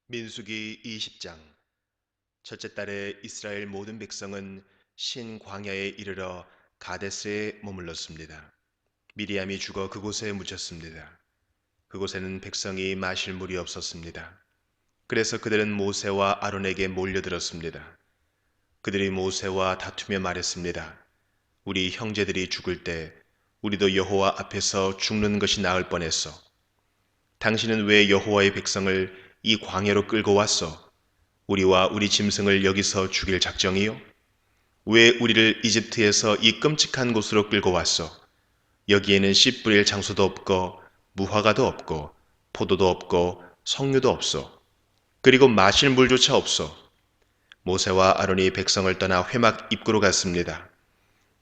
민수기 20장. 첫째 달에 이스라엘 모든 백성은 신 광야에 이르러 가데스에 머물렀습니다. 미리암이 죽어 그곳에 묻혔습니다. 그곳에는 백성이 마실 물이 없었습니다. 그래서 그들은 모세와 아론에게 몰려들었습니다. 그들이 모세와 다투며 말했습니다. 우리 형제들이 죽을 때 우리도 여호와 앞에서 죽는 것이 나을 뻔했어. 당신은 왜 여호와의 백성을 이 광야로 끌고 왔소? 우리와 우리 짐승을 여기서 죽일 작정이요? 왜 우리를 이집트에서 이 끔찍한 곳으로 끌고 왔소? 여기에는 씨 뿌릴 장소도 없고 무화과도 없고 포도도 없고 석류도 없소. 그리고 마실 물조차 없소. 모세와 아론이 백성을 떠나 회막 입구로 갔습니다.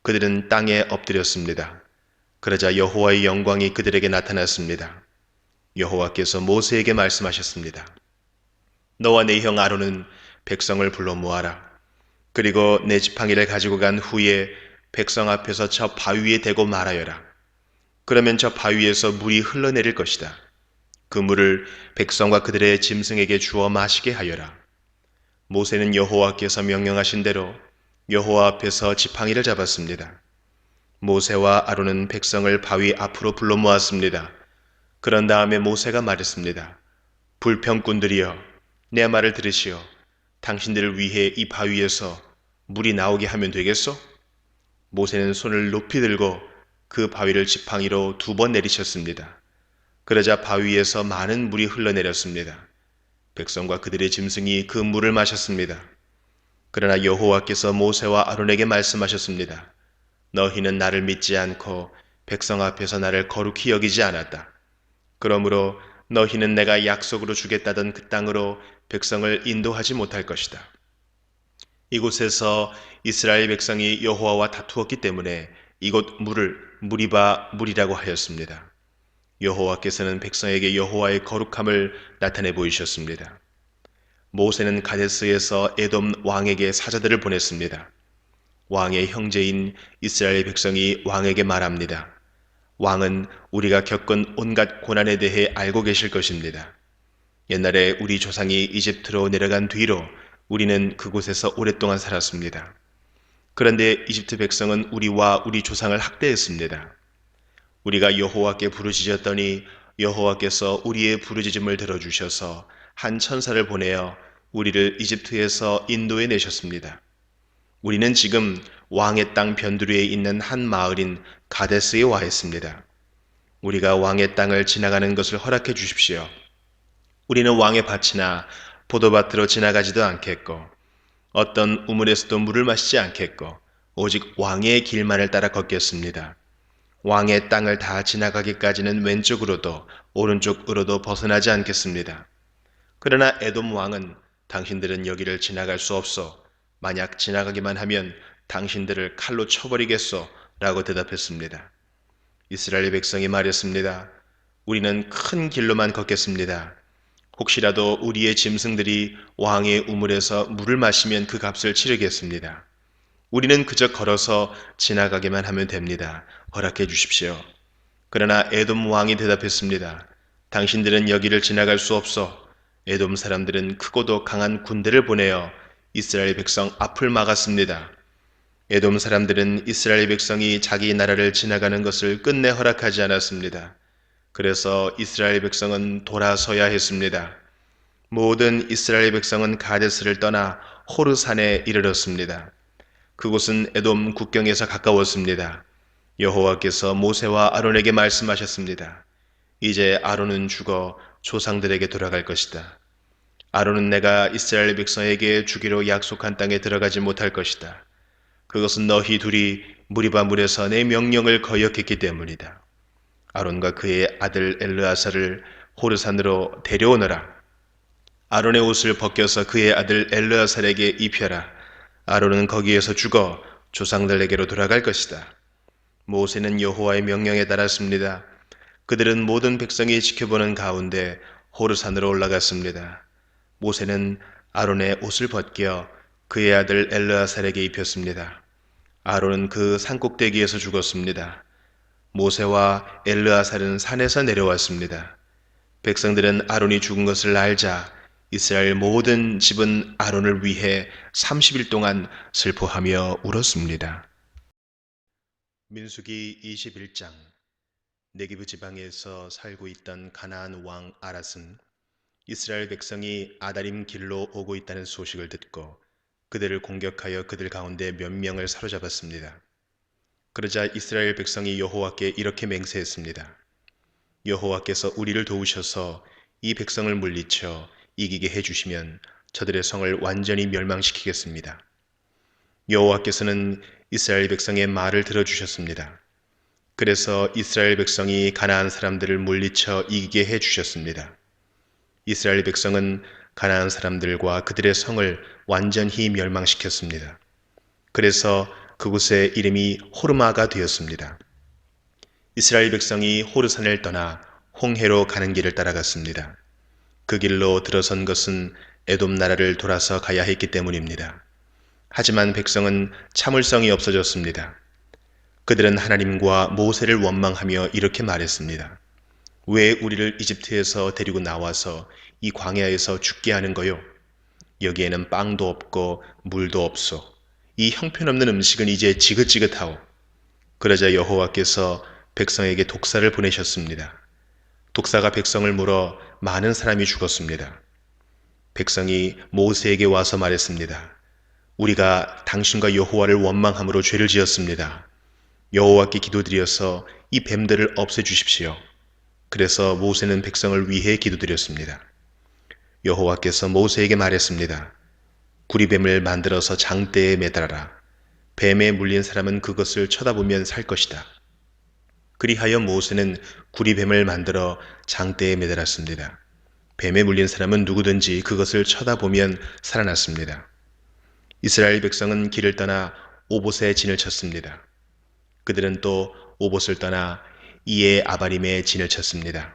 그들은 땅에 엎드렸습니다. 그러자 여호와의 영광이 그들에게 나타났습니다. 여호와께서 모세에게 말씀하셨습니다. 너와 네 형 아론은 백성을 불러 모아라. 그리고 내 지팡이를 가지고 간 후에 백성 앞에서 저 바위에 대고 말하여라. 그러면 저 바위에서 물이 흘러내릴 것이다. 그 물을 백성과 그들의 짐승에게 주어 마시게 하여라. 모세는 여호와께서 명령하신 대로 여호와 앞에서 지팡이를 잡았습니다. 모세와 아론은 백성을 바위 앞으로 불러 모았습니다. 그런 다음에 모세가 말했습니다. 불평꾼들이여, 내 말을 들으시오. 당신들을 위해 이 바위에서 물이 나오게 하면 되겠소? 모세는 손을 높이 들고 그 바위를 지팡이로 2번 내리쳤습니다. 그러자 바위에서 많은 물이 흘러내렸습니다. 백성과 그들의 짐승이 그 물을 마셨습니다. 그러나 여호와께서 모세와 아론에게 말씀하셨습니다. 너희는 나를 믿지 않고 백성 앞에서 나를 거룩히 여기지 않았다. 그러므로 너희는 내가 약속으로 주겠다던 그 땅으로 백성을 인도하지 못할 것이다. 이곳에서 이스라엘 백성이 여호와와 다투었기 때문에 이곳 물을 무리바 물이라고 하였습니다. 여호와께서는 백성에게 여호와의 거룩함을 나타내 보이셨습니다. 모세는 가데스에서 에돔 왕에게 사자들을 보냈습니다. 왕의 형제인 이스라엘 백성이 왕에게 말합니다. 왕은 우리가 겪은 온갖 고난에 대해 알고 계실 것입니다. 옛날에 우리 조상이 이집트로 내려간 뒤로 우리는 그곳에서 오랫동안 살았습니다. 그런데 이집트 백성은 우리와 우리 조상을 학대했습니다. 우리가 여호와께 부르짖었더니 여호와께서 우리의 부르짖음을 들어주셔서 한 천사를 보내어 우리를 이집트에서 인도해 내셨습니다. 우리는 지금 왕의 땅 변두리에 있는 한 마을인 가데스에 와 있습니다. 우리가 왕의 땅을 지나가는 것을 허락해 주십시오. 우리는 왕의 밭이나 포도밭으로 지나가지도 않겠고 어떤 우물에서도 물을 마시지 않겠고 오직 왕의 길만을 따라 걷겠습니다. 왕의 땅을 다 지나가기까지는 왼쪽으로도 오른쪽으로도 벗어나지 않겠습니다. 그러나 에돔 왕은 당신들은 여기를 지나갈 수 없어. 만약 지나가기만 하면 당신들을 칼로 쳐버리겠소 라고 대답했습니다. 이스라엘 백성이 말했습니다. 우리는 큰 길로만 걷겠습니다. 혹시라도 우리의 짐승들이 왕의 우물에서 물을 마시면 그 값을 치르겠습니다. 우리는 그저 걸어서 지나가기만 하면 됩니다. 허락해 주십시오. 그러나 에돔 왕이 대답했습니다. 당신들은 여기를 지나갈 수 없어. 에돔 사람들은 크고도 강한 군대를 보내어 이스라엘 백성 앞을 막았습니다. 에돔 사람들은 이스라엘 백성이 자기 나라를 지나가는 것을 끝내 허락하지 않았습니다. 그래서 이스라엘 백성은 돌아서야 했습니다. 모든 이스라엘 백성은 가데스를 떠나 호르산에 이르렀습니다. 그곳은 에돔 국경에서 가까웠습니다. 여호와께서 모세와 아론에게 말씀하셨습니다. 이제 아론은 죽어 조상들에게 돌아갈 것이다. 아론은 내가 이스라엘 백성에게 주기로 약속한 땅에 들어가지 못할 것이다. 그것은 너희 둘이 무리바 물에서 내 명령을 거역했기 때문이다. 아론과 그의 아들 엘르아사를 호르산으로 데려오너라. 아론의 옷을 벗겨서 그의 아들 엘르아살에게 입혀라. 아론은 거기에서 죽어 조상들에게로 돌아갈 것이다. 모세는 여호와의 명령에 따랐습니다. 그들은 모든 백성이 지켜보는 가운데 호르산으로 올라갔습니다. 모세는 아론의 옷을 벗겨 그의 아들 엘르아살에게 입혔습니다. 아론은 그 산꼭대기에서 죽었습니다. 모세와 엘르아살은 산에서 내려왔습니다. 백성들은 아론이 죽은 것을 알자 이스라엘 모든 집은 아론을 위해 30일 동안 슬퍼하며 울었습니다. 민수기 21장. 네기브 지방에서 살고 있던 가나안 왕 아랏은 이스라엘 백성이 아다림 길로 오고 있다는 소식을 듣고 그들을 공격하여 그들 가운데 몇 명을 사로잡았습니다. 그러자 이스라엘 백성이 여호와께 이렇게 맹세했습니다. 여호와께서 우리를 도우셔서 이 백성을 물리쳐 이기게 해주시면 저들의 성을 완전히 멸망시키겠습니다. 여호와께서는 이스라엘 백성의 말을 들어주셨습니다. 그래서 이스라엘 백성이 가나안 사람들을 물리쳐 이기게 해주셨습니다. 이스라엘 백성은 가나안 사람들과 그들의 성을 완전히 멸망시켰습니다. 그래서 그곳의 이름이 호르마가 되었습니다. 이스라엘 백성이 호르산을 떠나 홍해로 가는 길을 따라갔습니다. 그 길로 들어선 것은 에돔 나라를 돌아서 가야 했기 때문입니다. 하지만 백성은 참을성이 없어졌습니다. 그들은 하나님과 모세를 원망하며 이렇게 말했습니다. 왜 우리를 이집트에서 데리고 나와서 이 광야에서 죽게 하는 거요? 여기에는 빵도 없고 물도 없소. 이 형편없는 음식은 이제 지긋지긋하오. 그러자 여호와께서 백성에게 독사를 보내셨습니다. 독사가 백성을 물어 많은 사람이 죽었습니다. 백성이 모세에게 와서 말했습니다. 우리가 당신과 여호와를 원망함으로 죄를 지었습니다. 여호와께 기도드려서 이 뱀들을 없애주십시오. 그래서 모세는 백성을 위해 기도드렸습니다. 여호와께서 모세에게 말했습니다. 구리뱀을 만들어서 장대에 매달아라. 뱀에 물린 사람은 그것을 쳐다보면 살 것이다. 그리하여 모세는 구리뱀을 만들어 장대에 매달았습니다. 뱀에 물린 사람은 누구든지 그것을 쳐다보면 살아났습니다. 이스라엘 백성은 길을 떠나 오봇에 진을 쳤습니다. 그들은 또 오봇을 떠나 이에 아바림에 진을 쳤습니다.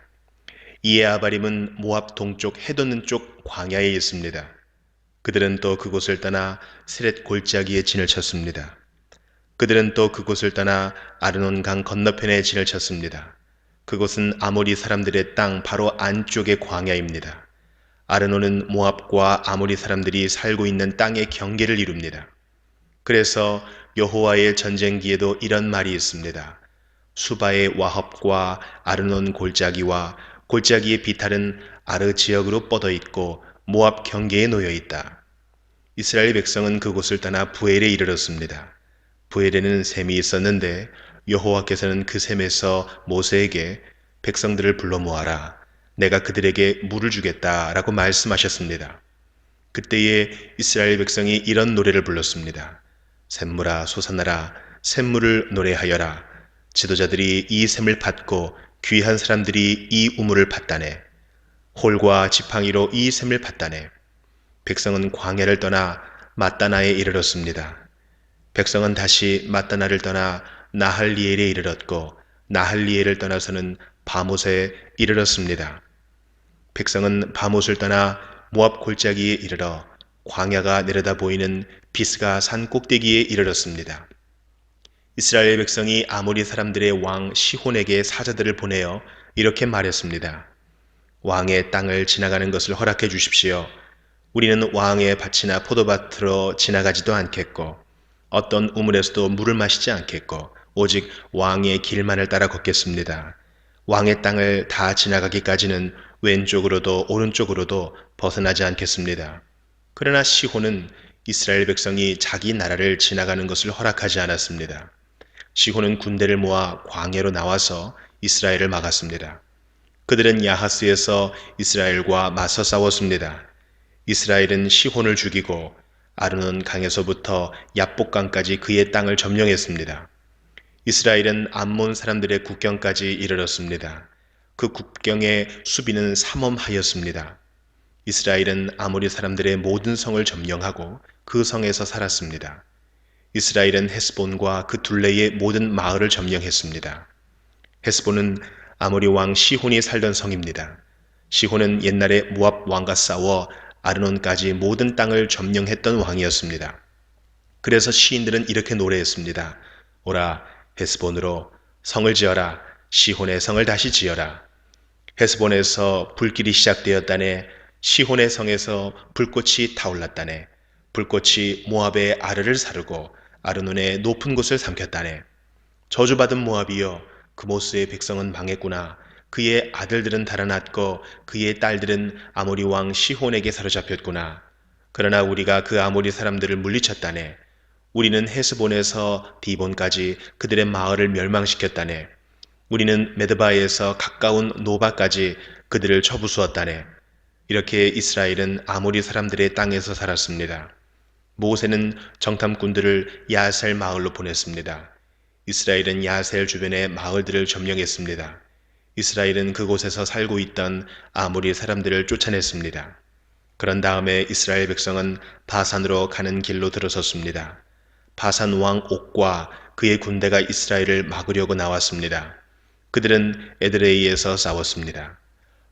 이에 아바림은 모압 동쪽 해돋는 쪽 광야에 있습니다. 그들은 또 그곳을 떠나 세렛 골짜기에 진을 쳤습니다. 그들은 또 그곳을 떠나 아르논 강 건너편에 진을 쳤습니다. 그곳은 아모리 사람들의 땅 바로 안쪽의 광야입니다. 아르논은 모압과 아모리 사람들이 살고 있는 땅의 경계를 이룹니다. 그래서 여호와의 전쟁기에도 이런 말이 있습니다. 수바의 와합과 아르논 골짜기와 골짜기의 비탈은 아르 지역으로 뻗어 있고 모압 경계에 놓여 있다. 이스라엘 백성은 그곳을 떠나 부엘에 이르렀습니다. 부엘에는 샘이 있었는데 여호와께서는 그 샘에서 모세에게 백성들을 불러 모아라. 내가 그들에게 물을 주겠다 라고 말씀하셨습니다. 그때에 이스라엘 백성이 이런 노래를 불렀습니다. 샘물아 솟아나라. 샘물을 노래하여라. 지도자들이 이 샘을 팠고 귀한 사람들이 이 우물을 팠다네. 홀과 지팡이로 이 샘을 팠다네. 백성은 광야를 떠나 마따나에 이르렀습니다. 백성은 다시 마따나를 떠나 나할리엘에 이르렀고 나할리엘을 떠나서는 바못에 이르렀습니다. 백성은 바못을 떠나 모압 골짜기에 이르러 광야가 내려다 보이는 비스가 산 꼭대기에 이르렀습니다. 이스라엘 백성이 아모리 사람들의 왕 시혼에게 사자들을 보내어 이렇게 말했습니다. 왕의 땅을 지나가는 것을 허락해 주십시오. 우리는 왕의 밭이나 포도밭으로 지나가지도 않겠고 어떤 우물에서도 물을 마시지 않겠고 오직 왕의 길만을 따라 걷겠습니다. 왕의 땅을 다 지나가기까지는 왼쪽으로도 오른쪽으로도 벗어나지 않겠습니다. 그러나 시혼은 이스라엘 백성이 자기 나라를 지나가는 것을 허락하지 않았습니다. 시혼은 군대를 모아 광야로 나와서 이스라엘을 막았습니다. 그들은 야하스에서 이스라엘과 맞서 싸웠습니다. 이스라엘은 시혼을 죽이고 아르논 강에서부터 얍복강까지 그의 땅을 점령했습니다. 이스라엘은 암몬 사람들의 국경까지 이르렀습니다. 그 국경의 수비는 삼엄하였습니다. 이스라엘은 아모리 사람들의 모든 성을 점령하고 그 성에서 살았습니다. 이스라엘은 헤스본과 그 둘레의 모든 마을을 점령했습니다. 헤스본은 아모리 왕 시혼이 살던 성입니다. 시혼은 옛날에 모압 왕과 싸워 아르논까지 모든 땅을 점령했던 왕이었습니다. 그래서 시인들은 이렇게 노래했습니다. 오라 헤스본으로 성을 지어라. 시혼의 성을 다시 지어라. 헤스본에서 불길이 시작되었다네. 시혼의 성에서 불꽃이 타올랐다네. 불꽃이 모압의 아르를 사르고 아르논의 높은 곳을 삼켰다네. 저주받은 모압이여, 그모스의 백성은 망했구나. 그의 아들들은 달아났고 그의 딸들은 아모리 왕 시혼에게 사로잡혔구나. 그러나 우리가 그 아모리 사람들을 물리쳤다네. 우리는 헤스본에서 디본까지 그들의 마을을 멸망시켰다네. 우리는 메드바에서 가까운 노바까지 그들을 쳐부수었다네. 이렇게 이스라엘은 아모리 사람들의 땅에서 살았습니다. 모세는 정탐꾼들을 야셀 마을로 보냈습니다. 이스라엘은 야셀 주변의 마을들을 점령했습니다. 이스라엘은 그곳에서 살고 있던 아모리 사람들을 쫓아냈습니다. 그런 다음에 이스라엘 백성은 바산으로 가는 길로 들어섰습니다. 바산 왕 옥과 그의 군대가 이스라엘을 막으려고 나왔습니다. 그들은 에드레이에서 싸웠습니다.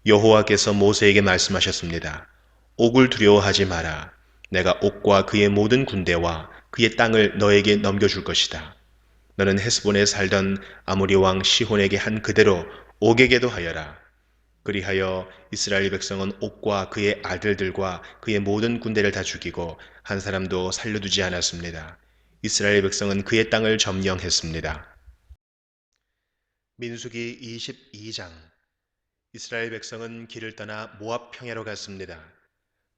여호와께서 모세에게 말씀하셨습니다. 옥을 두려워하지 마라. 내가 옥과 그의 모든 군대와 그의 땅을 너에게 넘겨줄 것이다. 너는 헤스본에 살던 아모리 왕 시혼에게 한 그대로 옥에게도 하여라. 그리하여 이스라엘 백성은 옥과 그의 아들들과 그의 모든 군대를 다 죽이고 한 사람도 살려두지 않았습니다. 이스라엘 백성은 그의 땅을 점령했습니다. 민수기 22장. 이스라엘 백성은 길을 떠나 모압 평야로 갔습니다.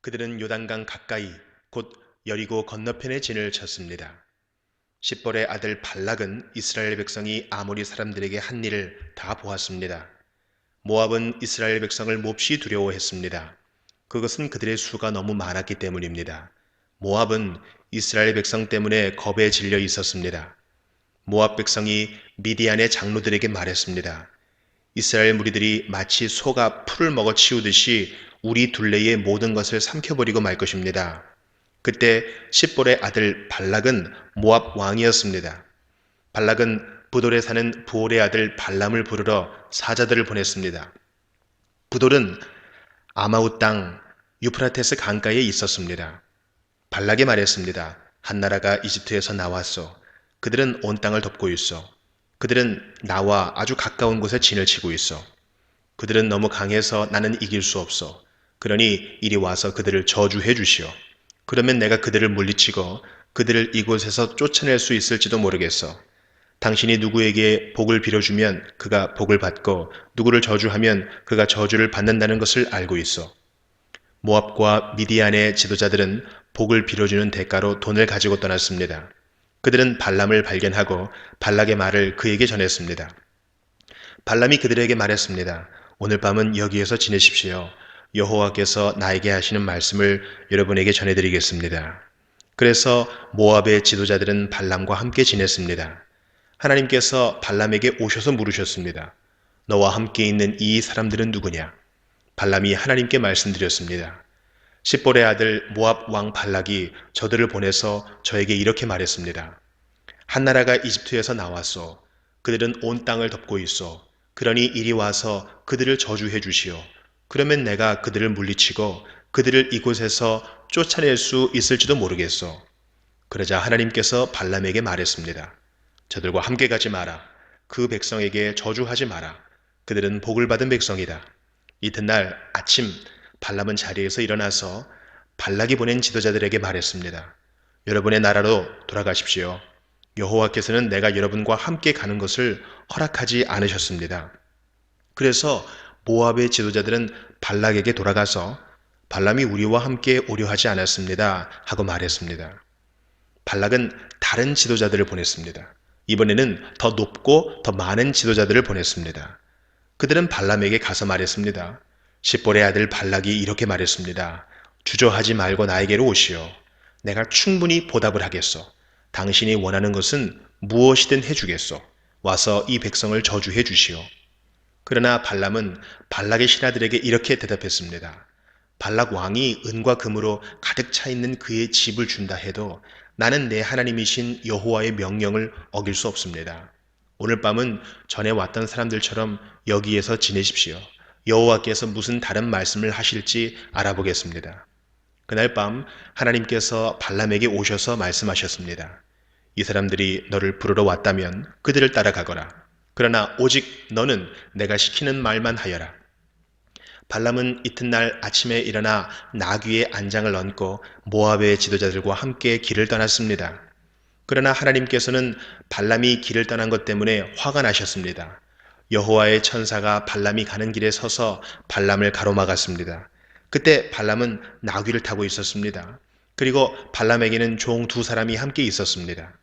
그들은 요단강 가까이 곧 여리고 건너편에 진을 쳤습니다. 십볼의 아들 발락은 이스라엘 백성이 아모리 사람들에게 한 일을 다 보았습니다. 모압은 이스라엘 백성을 몹시 두려워했습니다. 그것은 그들의 수가 너무 많았기 때문입니다. 모압은 이스라엘 백성 때문에 겁에 질려 있었습니다. 모압 백성이 미디안의 장로들에게 말했습니다. 이스라엘 무리들이 마치 소가 풀을 먹어 치우듯이 우리 둘레의 모든 것을 삼켜버리고 말 것입니다. 그때 십볼의 아들 발락은 모압 왕이었습니다. 발락은 부돌에 사는 부올의 아들 발람을 부르러 사자들을 보냈습니다. 부돌은 아마웃 땅 유프라테스 강가에 있었습니다. 발락이 말했습니다. 한 나라가 이집트에서 나왔소. 그들은 온 땅을 덮고 있어. 그들은 나와 아주 가까운 곳에 진을 치고 있어. 그들은 너무 강해서 나는 이길 수 없어. 그러니 이리 와서 그들을 저주해 주시오. 그러면 내가 그들을 물리치고 그들을 이곳에서 쫓아낼 수 있을지도 모르겠어. 당신이 누구에게 복을 빌어주면 그가 복을 받고 누구를 저주하면 그가 저주를 받는다는 것을 알고 있어. 모압과 미디안의 지도자들은 복을 빌어주는 대가로 돈을 가지고 떠났습니다. 그들은 발람을 발견하고 발락의 말을 그에게 전했습니다. 발람이 그들에게 말했습니다. 오늘 밤은 여기에서 지내십시오. 여호와께서 나에게 하시는 말씀을 여러분에게 전해드리겠습니다. 그래서 모압의 지도자들은 발람과 함께 지냈습니다. 하나님께서 발람에게 오셔서 물으셨습니다. 너와 함께 있는 이 사람들은 누구냐? 발람이 하나님께 말씀드렸습니다. 십볼의 아들 모압 왕 발락이 저들을 보내서 저에게 이렇게 말했습니다. 한 나라가 이집트에서 나왔소. 그들은 온 땅을 덮고 있어. 그러니 이리 와서 그들을 저주해 주시오. 그러면 내가 그들을 물리치고 그들을 이곳에서 쫓아낼 수 있을지도 모르겠소. 그러자 하나님께서 발람에게 말했습니다. 저들과 함께 가지 마라. 그 백성에게 저주하지 마라. 그들은 복을 받은 백성이다. 이튿날 아침 발람은 자리에서 일어나서 발락이 보낸 지도자들에게 말했습니다. 여러분의 나라로 돌아가십시오. 여호와께서는 내가 여러분과 함께 가는 것을 허락하지 않으셨습니다. 그래서 모압의 지도자들은 발락에게 돌아가서 발람이 우리와 함께 오려 하지 않았습니다 하고 말했습니다. 발락은 다른 지도자들을 보냈습니다. 이번에는 더 높고 더 많은 지도자들을 보냈습니다. 그들은 발람에게 가서 말했습니다. 십볼의 아들 발락이 이렇게 말했습니다. 주저하지 말고 나에게로 오시오. 내가 충분히 보답을 하겠소. 당신이 원하는 것은 무엇이든 해주겠소. 와서 이 백성을 저주해 주시오. 그러나 발람은 발락의 신하들에게 이렇게 대답했습니다. 발락 왕이 은과 금으로 가득 차 있는 그의 집을 준다 해도 나는 내 하나님이신 여호와의 명령을 어길 수 없습니다. 오늘 밤은 전에 왔던 사람들처럼 여기에서 지내십시오. 여호와께서 무슨 다른 말씀을 하실지 알아보겠습니다. 그날 밤 하나님께서 발람에게 오셔서 말씀하셨습니다. 이 사람들이 너를 부르러 왔다면 그들을 따라가거라. 그러나 오직 너는 내가 시키는 말만 하여라. 발람은 이튿날 아침에 일어나 나귀의 안장을 얹고 모압의 지도자들과 함께 길을 떠났습니다. 그러나 하나님께서는 발람이 길을 떠난 것 때문에 화가 나셨습니다. 여호와의 천사가 발람이 가는 길에 서서 발람을 가로막았습니다. 그때 발람은 나귀를 타고 있었습니다. 그리고 발람에게는 종 두 사람이 함께 있었습니다.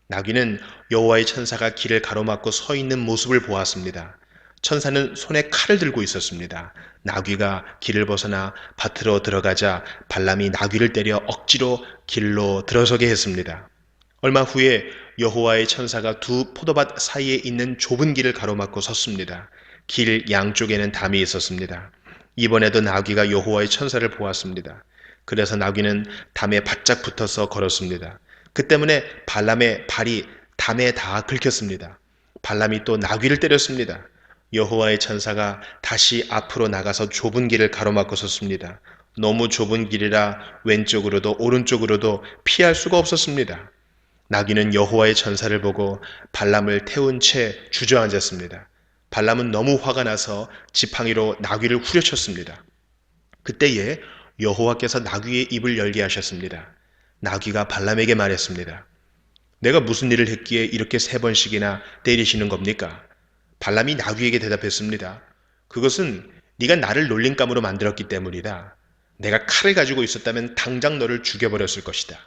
나귀는 여호와의 천사가 길을 가로막고 서 있는 모습을 보았습니다. 천사는 손에 칼을 들고 있었습니다. 나귀가 길을 벗어나 밭으로 들어가자 발람이 나귀를 때려 억지로 길로 들어서게 했습니다. 얼마 후에 여호와의 천사가 두 포도밭 사이에 있는 좁은 길을 가로막고 섰습니다. 길 양쪽에는 담이 있었습니다. 이번에도 나귀가 여호와의 천사를 보았습니다. 그래서 나귀는 담에 바짝 붙어서 걸었습니다. 그 때문에 발람의 발이 담에 다 긁혔습니다. 발람이 또 나귀를 때렸습니다. 여호와의 천사가 다시 앞으로 나가서 좁은 길을 가로막고 섰습니다. 너무 좁은 길이라 왼쪽으로도 오른쪽으로도 피할 수가 없었습니다. 나귀는 여호와의 천사를 보고 발람을 태운 채 주저앉았습니다. 발람은 너무 화가 나서 지팡이로 나귀를 후려쳤습니다. 그때에 여호와께서 나귀의 입을 열게 하셨습니다. 나귀가 발람에게 말했습니다. 내가 무슨 일을 했기에 이렇게 3번씩이나 때리시는 겁니까? 발람이 나귀에게 대답했습니다. 그것은 네가 나를 놀림감으로 만들었기 때문이다. 내가 칼을 가지고 있었다면 당장 너를 죽여버렸을 것이다.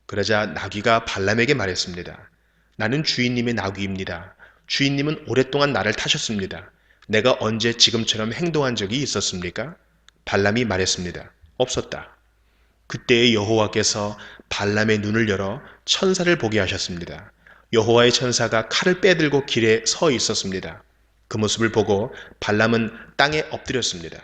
그러자 나귀가 발람에게 말했습니다. 나는 주인님의 나귀입니다. 주인님은 오랫동안 나를 타셨습니다. 내가 언제 지금처럼 행동한 적이 있었습니까? 발람이 말했습니다. 없었다. 그때의 여호와께서 발람의 눈을 열어 천사를 보게 하셨습니다. 여호와의 천사가 칼을 빼들고 길에 서 있었습니다. 그 모습을 보고 발람은 땅에 엎드렸습니다.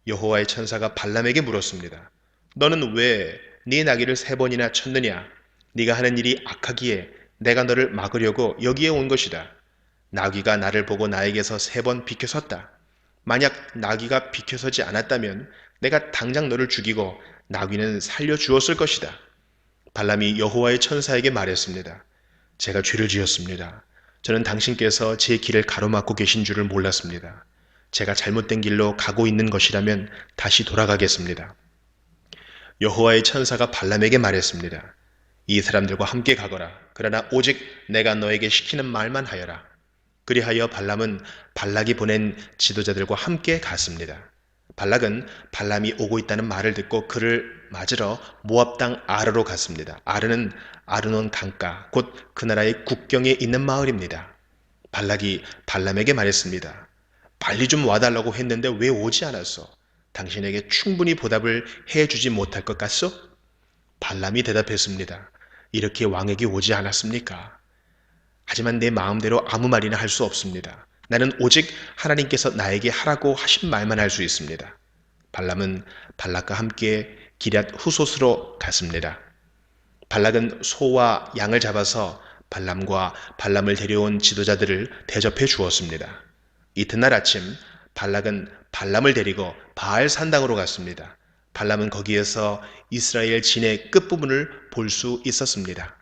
여호와의 천사가 발람에게 물었습니다. 너는 왜 네 나귀를 3번이나 쳤느냐? 네가 하는 일이 악하기에 내가 너를 막으려고 여기에 온 것이다. 나귀가 나를 보고 나에게서 3번 비켜섰다. 만약 나귀가 비켜서지 않았다면 내가 당장 너를 죽이고 나귀는 살려주었을 것이다. 발람이 여호와의 천사에게 말했습니다. 제가 죄를 지었습니다. 저는 당신께서 제 길을 가로막고 계신 줄을 몰랐습니다. 제가 잘못된 길로 가고 있는 것이라면 다시 돌아가겠습니다. 여호와의 천사가 발람에게 말했습니다. 이 사람들과 함께 가거라. 그러나 오직 내가 너에게 시키는 말만 하여라. 그리하여 발람은 발락이 보낸 지도자들과 함께 갔습니다. 발락은 발람이 오고 있다는 말을 듣고 그를 맞으러 모압 땅 아르로 갔습니다. 아르는 아르논 강가, 곧 그 나라의 국경에 있는 마을입니다. 발락이 발람에게 말했습니다. 빨리 좀 와달라고 했는데 왜 오지 않았어? 당신에게 충분히 보답을 해주지 못할 것 같소? 발람이 대답했습니다. 이렇게 왕에게 오지 않았습니까? 하지만 내 마음대로 아무 말이나 할 수 없습니다. 나는 오직 하나님께서 나에게 하라고 하신 말만 할 수 있습니다. 발람은 발락과 함께 기럇 후솥으로 갔습니다. 발락은 소와 양을 잡아서 발람과 발람을 데려온 지도자들을 대접해 주었습니다. 이튿날 아침 발락은 발람을 데리고 바알 산당으로 갔습니다. 발람은 거기에서 이스라엘 진의 끝부분을 볼 수 있었습니다.